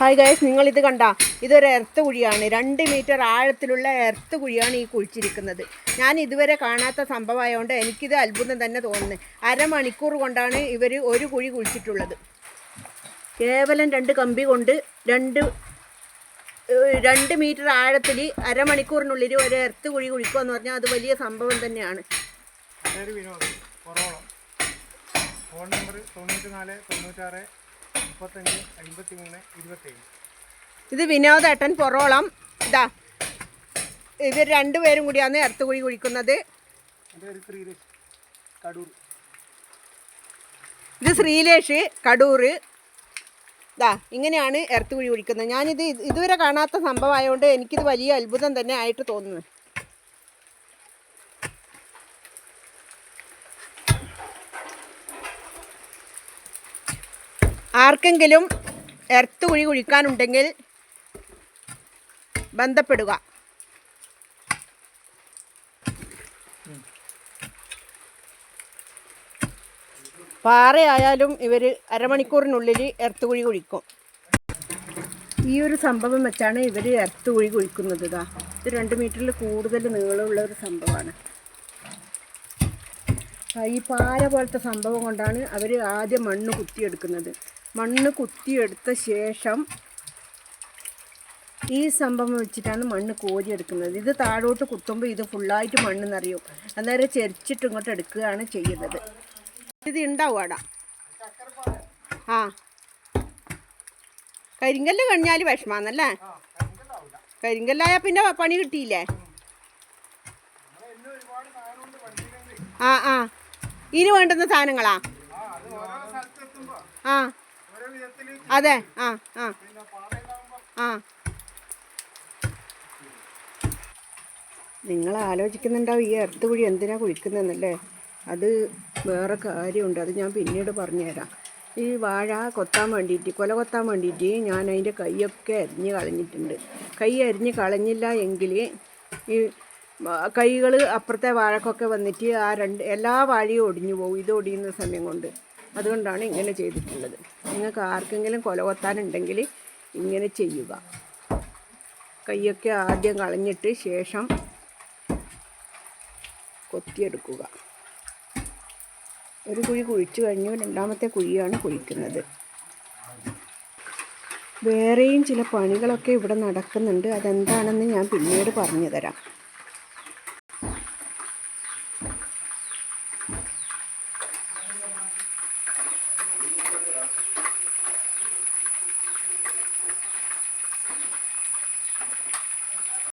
Hi guys, നിങ്ങളിത് കണ്ട, ഇതൊരു എർത്ത് കുഴിയാണ്. 2 മീറ്റർ ആഴത്തിലുള്ള എർത്ത് കുഴിയാണ് ഈ കുഴിച്ചിരിക്കുന്നത്. ഞാൻ ഇതുവരെ കാണാത്ത സംഭവമായതുകൊണ്ട് എനിക്കിത് അത്ഭുതം തന്നെ തോന്നുന്നത്. അരമണിക്കൂർ കൊണ്ടാണ് ഇവർ ഒരു കുഴി കുഴിച്ചിട്ടുള്ളത്. കേവലം 2 കമ്പി കൊണ്ട് 2 മീറ്റർ ആഴത്തിൽ അരമണിക്കൂറിനുള്ളിൽ ഒരു എർത്ത് കുഴി കുഴിക്കുക എന്ന് പറഞ്ഞാൽ അത് വലിയ സംഭവം തന്നെയാണ്. Phone number 94 96 35 53 27. ഇത് വിനോദേട്ടൻ പൊറോളം. ഇതാ ഇവർ രണ്ടുപേരും കൂടിയാണ് എർത്ത് കുഴി കുഴിക്കുന്നത്. ഇത് ശ്രീലേഷ് കടൂർ. ഇതാ ഇങ്ങനെയാണ് എർത്ത് കുഴി കുഴിക്കുന്നത്. ഞാനിത് ഇതുവരെ കാണാത്ത സംഭവമായതുകൊണ്ട് എനിക്കിത് വലിയ അത്ഭുതം തന്നെ ആയിട്ട് തോന്നുന്നു. ആർക്കെങ്കിലും എർത്ത് കുഴി കുഴിക്കാനുണ്ടെങ്കിൽ ബന്ധപ്പെടുക. പാറയായാലും ഇവർ അരമണിക്കൂറിനുള്ളിൽ എർത്ത് കുഴി കുഴിക്കും. ഈ ഒരു സംഭവം വെച്ചാണ് ഇവർ എർത്ത് കുഴി കുഴിക്കുന്നത്. ഇത് 2 മീറ്ററിൽ കൂടുതൽ നീളമുള്ള ഒരു സംഭവമാണ്. ഈ പാര പോലത്തെ സംഭവം കൊണ്ടാണ് അവർ ആദ്യം മണ്ണ് കുത്തിയെടുക്കുന്നത്. മണ്ണ് കുത്തിയെടുത്ത ശേഷം ഈ സംഭവം വെച്ചിട്ടാണ് മണ്ണ് കോരിയെടുക്കുന്നത്. ഇത് താഴോട്ട് കുത്തുമ്പോൾ ഇത് ഫുള്ളായിട്ട് മണ്ണ് നിറയും. അന്നേരം ചെരിച്ചിട്ട് ഇങ്ങോട്ട് എടുക്കുകയാണ് ചെയ്യുന്നത്. ഇത് ഉണ്ടാവും അവിടെ. ആ കരിങ്കല്ല് കഴിഞ്ഞാൽ വിഷമാന്നല്ലേ? കരിങ്കല്ലായാൽ പിന്നെ പണി കിട്ടിയില്ലേ? ആ ആ ഇതിന് വേണ്ടുന്ന സാധനങ്ങളാ? ആ അതെ. ആ ആ ആ നിങ്ങൾ ആലോചിക്കുന്നുണ്ടാവും ഈ എർത്ത് കുഴി എന്തിനാണ് കുഴിക്കുന്നതെന്നല്ലേ? അത് വേറെ കാര്യമുണ്ട്. അത് ഞാൻ പിന്നീട് പറഞ്ഞുതരാം. ഈ വാഴ കൊത്താൻ വേണ്ടിയിട്ട്, കൊല കൊത്താൻ വേണ്ടിയിട്ട് ഞാൻ അതിൻ്റെ കൈയൊക്കെ അരിഞ്ഞ് കളഞ്ഞിട്ടുണ്ട്. കൈ അരിഞ്ഞ് കളഞ്ഞില്ല എങ്കിൽ ഈ കൈകൾ അപ്പുറത്തെ വാഴക്കൊക്കെ വന്നിട്ട് എല്ലാ വാഴയും ഒടിഞ്ഞു പോകും. ഇത് ഒടിയുന്ന സമയം കൊണ്ട്. അതുകൊണ്ടാണ് ഇങ്ങനെ ചെയ്തിട്ടുള്ളത്. നിങ്ങൾക്ക് ആർക്കെങ്കിലും കൊല കൊത്താനുണ്ടെങ്കിൽ ഇങ്ങനെ ചെയ്യുക. കൈയൊക്കെ ആദ്യം കളഞ്ഞിട്ട് ശേഷം കൊത്തിയെടുക്കുക. ഒരു കുഴി കുഴിച്ചു കഴിഞ്ഞു 2ാമത്തെ കുഴിയാണ് കുഴിക്കുന്നത്. വേറെയും ചില പണികളൊക്കെ ഇവിടെ നടക്കുന്നുണ്ട്. അതെന്താണെന്ന് ഞാൻ പിന്നീട് പറഞ്ഞു തരാം.